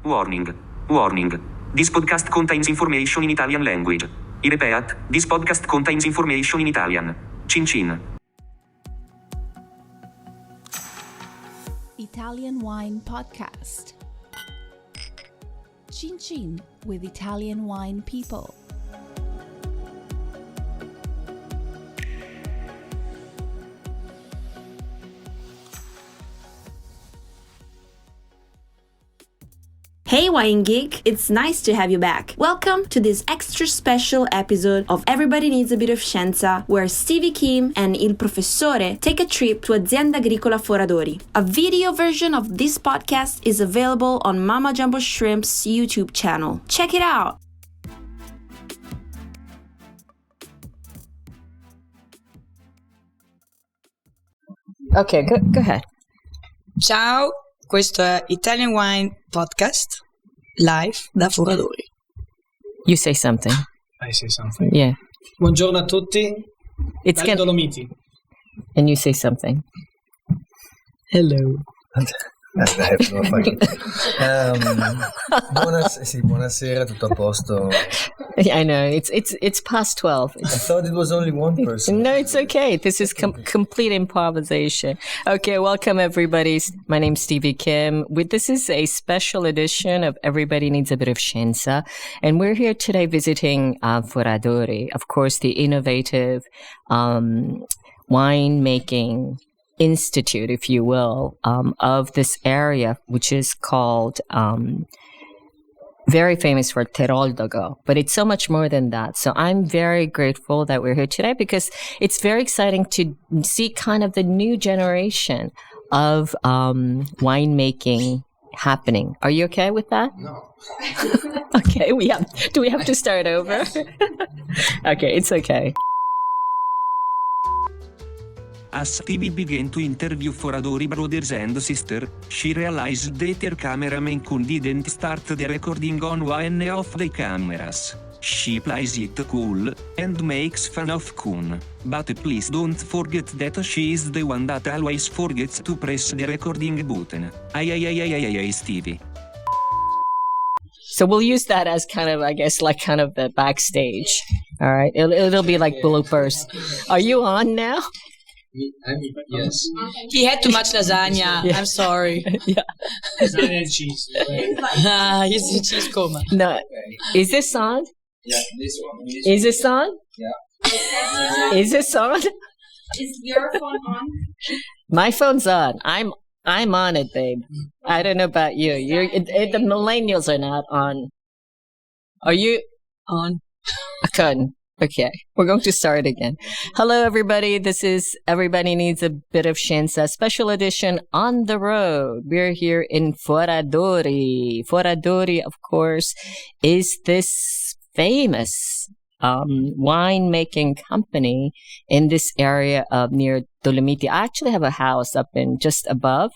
Warning. Warning. This podcast contains information in Italian language. I repeat, this podcast contains information in Italian. Cin cin. Italian Wine Podcast. Cin Cin with Italian wine people. Hey Wine Geek, it's nice to have you back. Welcome to this extra special episode of Everybody Needs a Bit of Scienza, where Stevie Kim and Il Professore take a trip to Azienda Agricola Foradori. A video version of this podcast is available on Mama Jumbo Shrimp's YouTube channel. Check it out! Ok, go ahead. Ciao, questo è Italian Wine Podcast, live da Foradori. You say something. I say something. Yeah. Buongiorno a tutti. It's dalle Dolomiti. And you say something. Hello. Buonasera, tutto a posto. I know, it's past 12. I thought it was only one person. No, it's okay. This is complete improvisation. Okay, welcome everybody. My name's Stevie Kim. This is a special edition of Everybody Needs a Bit of Scienza. And we're here today visiting Foradori, of course, the innovative winemaking institute, if you will, of this area, which is called very famous for Teroldego, but it's so much more than that. So I'm very grateful that we're here today because it's very exciting to see kind of the new generation of winemaking happening. Are you okay with that? No. Okay, do we have to start over? Okay, it's okay. As Stevie began to interview Foradori brothers and sister, she realized that her cameraman didn't start the recording on one of the cameras. She plays it cool, and makes fun of Kun. But please don't forget that she is the one that always forgets to press the recording button. Ay, Stevie. So we'll use that as kind of, I guess, like kind of the backstage. All right, it'll be like bloopers. Are you on now? Yes. He had too much lasagna. Yeah. I'm sorry. Yeah. Lasagna and cheese. He's in cheese coma. No. Is this on? Yeah, this one. Is this on? Yeah. Is this on? Is your phone on? My phone's on. I'm on it, babe. I don't know about you. The millennials are not on. Are you On. I couldn't. Okay, we're going to start again. Hello, everybody. This is Everybody Needs a Bit of Scienza, special edition on the road. We're here in Foradori. Foradori, of course, is this famous winemaking company in this area of near Dolomiti. I actually have a house up in just above.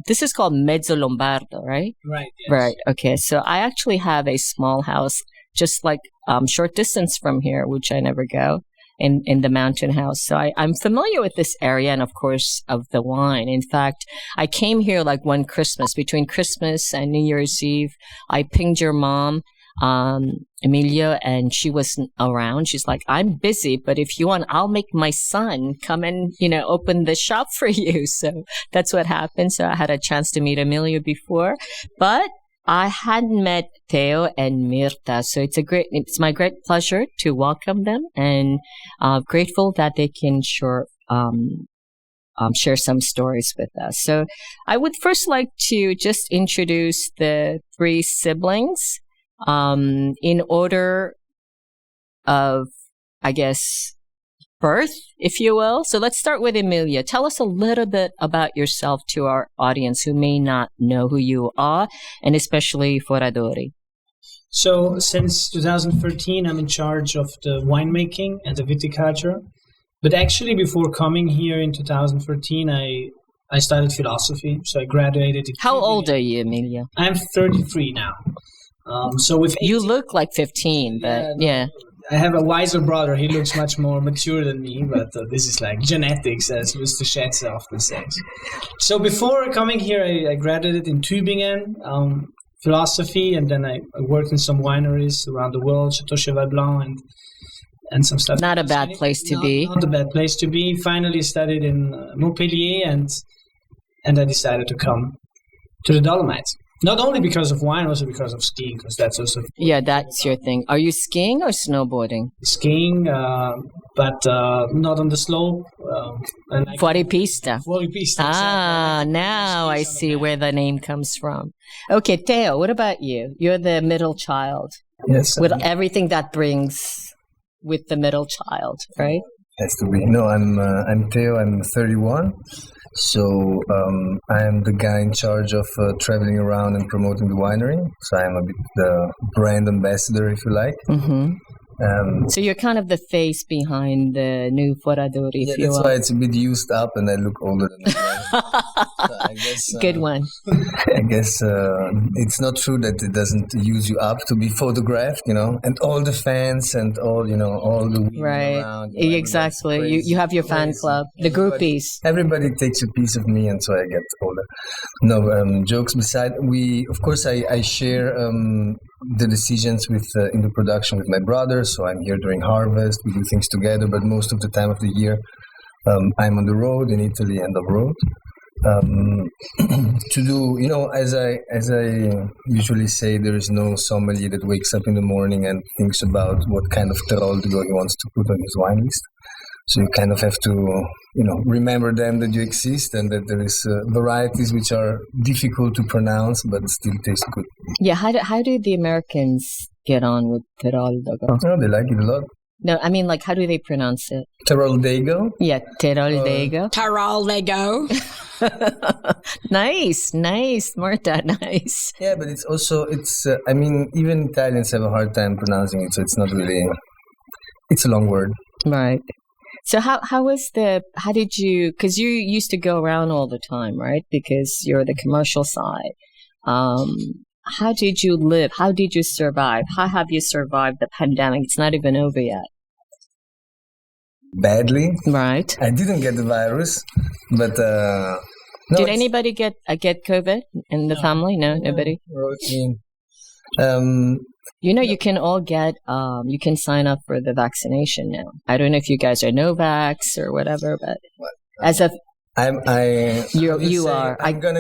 This is called Mezzo Lombardo, right? Right. Yes. Right. Okay. So I actually have a small house just like short distance from here, which I never go, in the mountain house. So I'm familiar with this area and, of course, of the wine. In fact, I came here like one Christmas. Between Christmas and New Year's Eve, I pinged your mom, Emilio, and she wasn't around. She's like, I'm busy, but if you want, I'll make my son come and, open the shop for you. So that's what happened. So I had a chance to meet Emilio before, but I hadn't met Theo and Myrtha, so it's my great pleasure to welcome them, and grateful that they can share some stories with us. So I would first like to just introduce the three siblings in order of, I guess, birth, if you will. So let's start with Emilio. Tell us a little bit about yourself to our audience who may not know who you are, and especially Foradori. So since 2013, I'm in charge of the winemaking and the viticulture. But actually, before coming here in 2013, I studied philosophy. So I graduated. How old are you, Emilio? I'm 33 now. So with 18, you look like 15, but yeah. I have a wiser brother. He looks much more mature than me, but this is like genetics, as Mr. Scienza often says. So before coming here, I graduated in Tübingen. philosophy, and then I worked in some wineries around the world, Chateau Cheval Blanc and some stuff. Not a bad place to be. Not a bad place to be. Finally studied in Montpellier, and I decided to come to the Dolomites. Not only because of wine, also because of skiing, because that's also... Yeah, that's your thing. Are you skiing or snowboarding? Skiing, but not on the slope. Fuoripista. Fuoripista, Ah, exactly. now I see where the name comes from. Okay, Theo, what about you? You're the middle child. Yes. With everything that brings with the middle child, right? Has to be. No, I'm Theo. I'm 31. So I am the guy in charge of traveling around and promoting the winery. So I'm a bit the brand ambassador, if you like. Mm-hmm. So you're kind of the face behind the new Foradori, Yeah, if you that's will. why it's a bit used up, and I look older than I guess. Good one. I guess it's not true that it doesn't use you up to be photographed, and all the fans and all the women Right. around. Exactly. You have your fan club, the groupies. Everybody takes a piece of me, and so I get older. No, jokes beside, I share the decisions with in the production with my brother. So I'm here during harvest. We do things together, but most of the time of the year, I'm on the road in Italy and abroad. To do, as I usually say, there is no sommelier that wakes up in the morning and thinks about what kind of Teroldego he wants to put on his wine list. So you kind of have to, remember them, that you exist, and that there is varieties which are difficult to pronounce but still taste good. Yeah, how do the Americans get on with Teroldego? Oh, they like it a lot. No, I mean, like, how do they pronounce it? Teroldego. Yeah, Teroldego. Teroldego. Nice, Myrtha, nice. Yeah, but it's also, even Italians have a hard time pronouncing it, so it's not really, it's a long word. Right. So how did you, because you used to go around all the time, right? Because you're the commercial side. How did you live? How did you survive? How have you survived the pandemic? It's not even over yet. Badly. Right. I didn't get the virus, but... Did anybody get COVID in the family? No, nobody? You can all get, you can sign up for the vaccination now. I don't know if you guys are Novax or whatever, but as of... I'm gonna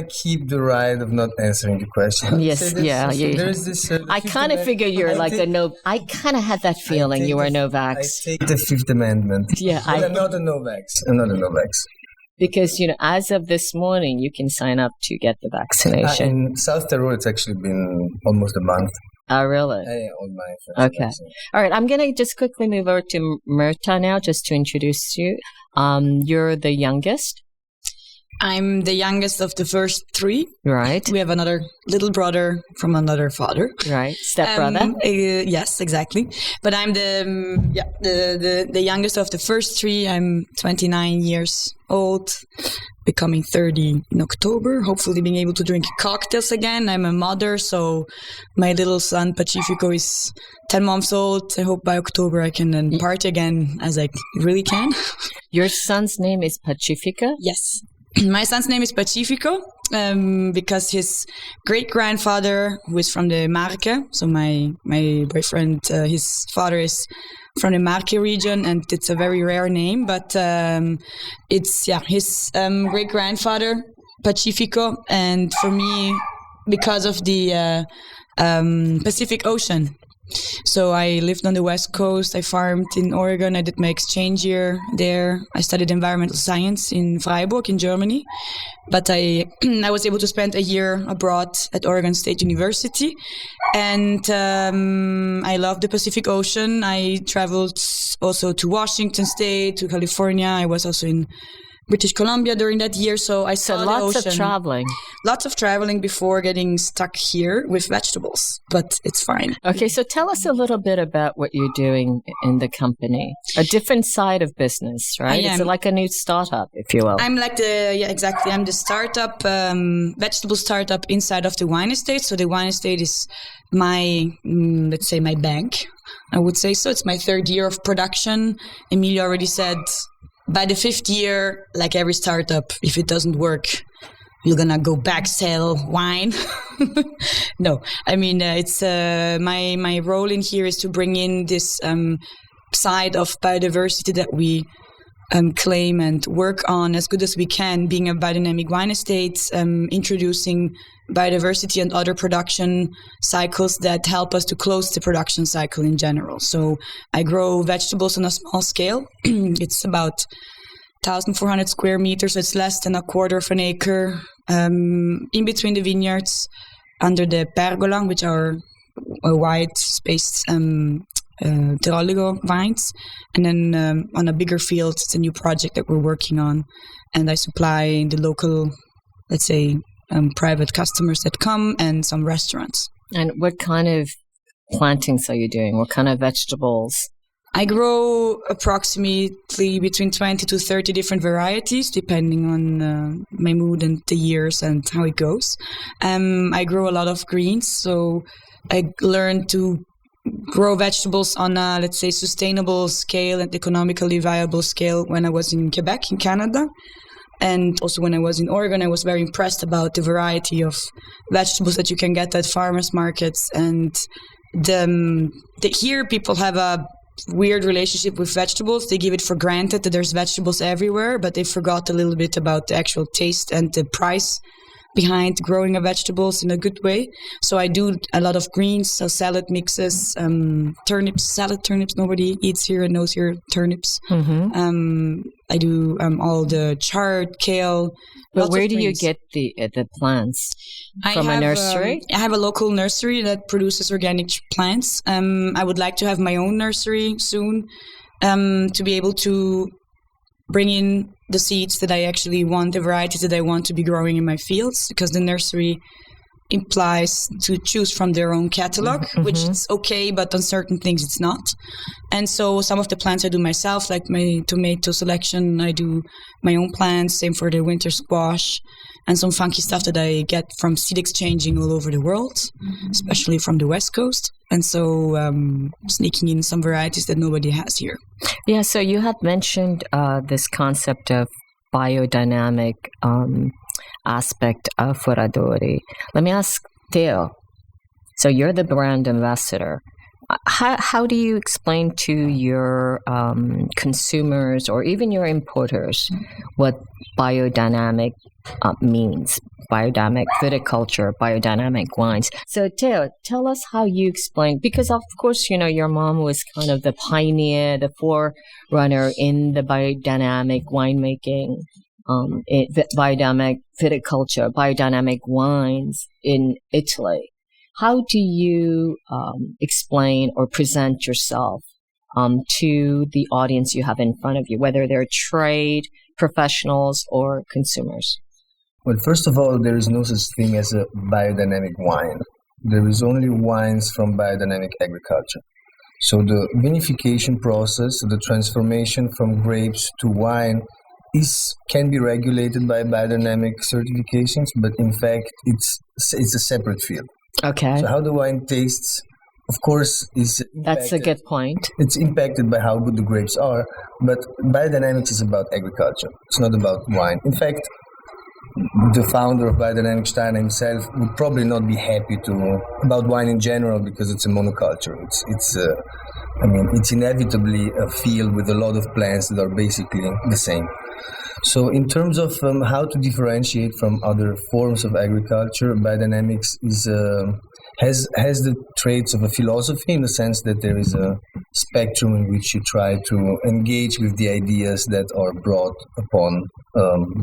keep the right of not answering the question. Yes, yeah. There's this. I kind of figure you're I kind of had that feeling you were Novax. I take the Fifth Amendment. Yeah, I'm not a Novax. I'm not a Novax. Because as of this morning, you can sign up to get the vaccination. In South Tyrol, it's actually been almost a month. Oh, really? All my friends. Okay. All right. I'm gonna just quickly move over to Myrtha now, just to introduce you. You're the youngest. I'm the youngest of the first three. Right. We have another little brother from another father. Right. Stepbrother. Yes, exactly. But I'm the youngest of the first three. I'm 29 years old, becoming 30 in October. Hopefully being able to drink cocktails again. I'm a mother, so my little son Pacifico is 10 months old. I hope by October I can then party again as I really can. Your son's name is Pacifica? Yes. My son's name is Pacifico because his great-grandfather, who is from the Marche, so my boyfriend, his father is from the Marche region, and it's a very rare name, but his great-grandfather, Pacifico, and for me, because of the Pacific Ocean. So I lived on the West Coast. I farmed in Oregon. I did my exchange year there. I studied environmental science in Freiburg in Germany. But I was able to spend a year abroad at Oregon State University. And I love the Pacific Ocean. I traveled also to Washington State, to California. I was also in British Columbia during that year, so I saw the ocean. Lots of traveling. Lots of traveling before getting stuck here with vegetables, but it's fine. Okay, so tell us a little bit about what you're doing in the company. A different side of business, right? It's like a new startup, if you will. I'm like exactly. I'm the startup, vegetable startup inside of the wine estate. So the wine estate is my, let's say, my bank, I would say so. It's my third year of production. Emilio already said, by the fifth year, like every startup, if it doesn't work, you're gonna go back sell wine. No, I mean it's my role in here is to bring in this side of biodiversity that we claim and work on as good as we can, being a biodynamic wine estate, introducing biodiversity and other production cycles that help us to close the production cycle in general. So I grow vegetables on a small scale. It's about 1,400 square meters, so it's less than a quarter of an acre, in between the vineyards, under the pergola, which are wide-spaced Teroldego vines. And then on a bigger field, it's a new project that we're working on. And I supply the local, let's say, private customers that come and some restaurants. And what kind of plantings are you doing? What kind of vegetables? I grow approximately between 20 to 30 different varieties, depending on my mood and the years and how it goes. I grow a lot of greens, so I learned to grow vegetables on a, let's say, sustainable scale and economically viable scale when I was in Quebec, in Canada. And also when I was in Oregon, I was very impressed about the variety of vegetables that you can get at farmers markets. And here people have a weird relationship with vegetables. They give it for granted that there's vegetables everywhere, but they forgot a little bit about the actual taste and the price behind growing a vegetables in a good way. So I do a lot of greens, so salad mixes, turnips, salad turnips. Nobody eats here and knows here turnips. Mm-hmm. I do all the chard, kale. But where do you get the plants? From a nursery? I have a local nursery that produces organic plants. I would like to have my own nursery soon, to be able to bring in the seeds that I actually want, the varieties that I want to be growing in my fields, because the nursery implies to choose from their own catalog, which is okay, but on certain things it's not. And so some of the plants I do myself, like my tomato selection, I do my own plants, same for the winter squash, and some funky stuff that I get from seed exchanging all over the world, especially from the West Coast. And so sneaking in some varieties that nobody has here. Yeah, so you had mentioned this concept of biodynamic aspect of Foradori. Let me ask Theo. So you're the brand ambassador. How do you explain to your consumers or even your importers what biodynamic means? Biodynamic viticulture, biodynamic wines. So Theo, tell us how you explain, because of course, your mom was kind of the pioneer, the forerunner in the biodynamic winemaking, biodynamic viticulture, biodynamic wines in Italy. How do you explain or present yourself to the audience you have in front of you, whether they're trade professionals or consumers? Well, first of all, there is no such thing as a biodynamic wine. There is only wines from biodynamic agriculture. So the vinification process, the transformation from grapes to wine can be regulated by biodynamic certifications, but in fact, it's a separate field. Okay. So how the wine tastes, of course, is impacted. That's a good point. It's impacted by how good the grapes are, but biodynamics is about agriculture. It's not about wine. In fact, the founder of Biodynamic Steiner himself would probably not be happy about wine in general because it's a monoculture. It's inevitably a field with a lot of plants that are basically the same. So in terms of how to differentiate from other forms of agriculture, biodynamics has the traits of a philosophy in the sense that there is a spectrum in which you try to engage with the ideas that are brought upon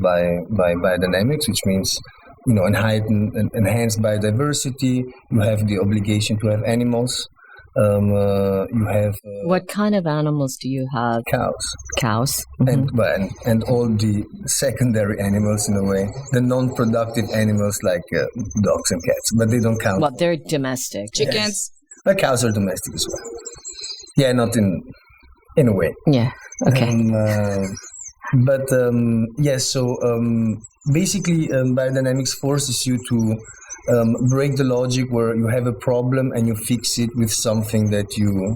by biodynamics, which means enhance biodiversity. You have the obligation to have animals. You have what kind of animals do you have? Cows. Mm-hmm. And all the secondary animals in a way, the non-productive animals like dogs and cats, but they don't count. Well, they're domestic. Chickens. Yes. But cows are domestic as well. Yeah, not in a way. Yeah. Okay. So basically, biodynamics forces you to break the logic where you have a problem and you fix it with something that you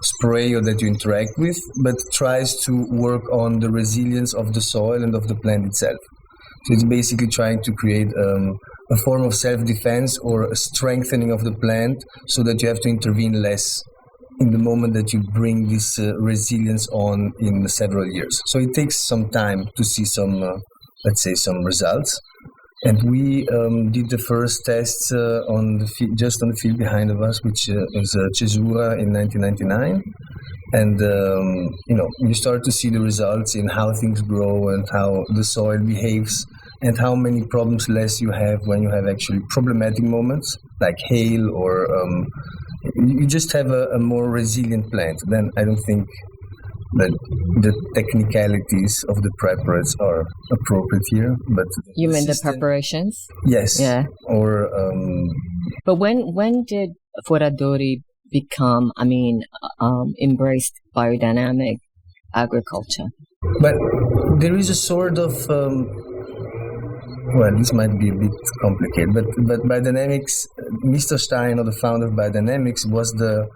spray or that you interact with, but tries to work on the resilience of the soil and of the plant itself. So it's basically trying to create a form of self-defense or a strengthening of the plant so that you have to intervene less in the moment that you bring this resilience on in several years. So it takes some time to see some, let's say, some results. And we did the first tests just on the field behind of us, which is Cesura in 1999. And, you start to see the results in how things grow and how the soil behaves and how many problems less you have when you have actually problematic moments like hail or you just have a more resilient plant. Then I don't think that the technicalities of the preparates are appropriate here. But you mean the preparations? Yes. Yeah. Or but when did Foradori become, embraced biodynamic agriculture? But there is a sort of well, this might be a bit complicated, but biodynamics, Mr. Steiner, the founder of biodynamics, was the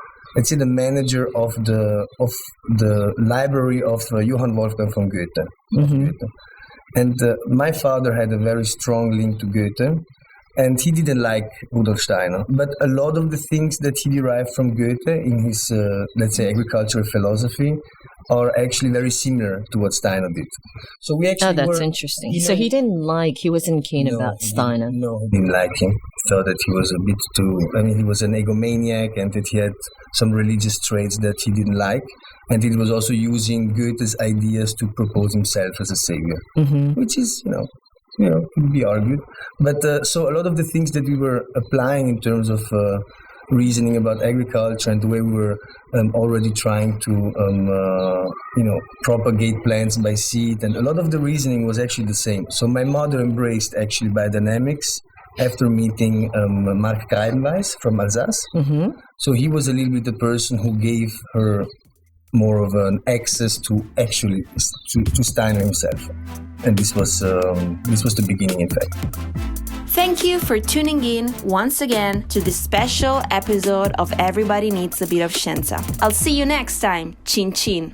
manager of the library of Johann Wolfgang von Goethe. Mm-hmm. And my father had a very strong link to Goethe, and he didn't like Rudolf Steiner. But a lot of the things that he derived from Goethe in his, let's say, agricultural philosophy are actually very similar to what Steiner did. So we actually that's interesting. So he wasn't keen about Steiner. No, he didn't like him. He thought that he was a bit too, he was an egomaniac and that he had some religious traits that he didn't like. And he was also using Goethe's ideas to propose himself as a savior, mm-hmm. which is, could be argued. But so a lot of the things that we were applying in terms of reasoning about agriculture and the way we were already trying to, propagate plants by seed, and a lot of the reasoning was actually the same. So my mother embraced actually biodynamics after meeting Mark Kreidenweiss from Alsace. Mm-hmm. So he was a little bit the person who gave her more of an access to actually to Steiner himself. And this was the beginning, in fact. Thank you for tuning in once again to this special episode of Everybody Needs a Bit of Scienza. I'll see you next time. Cin cin.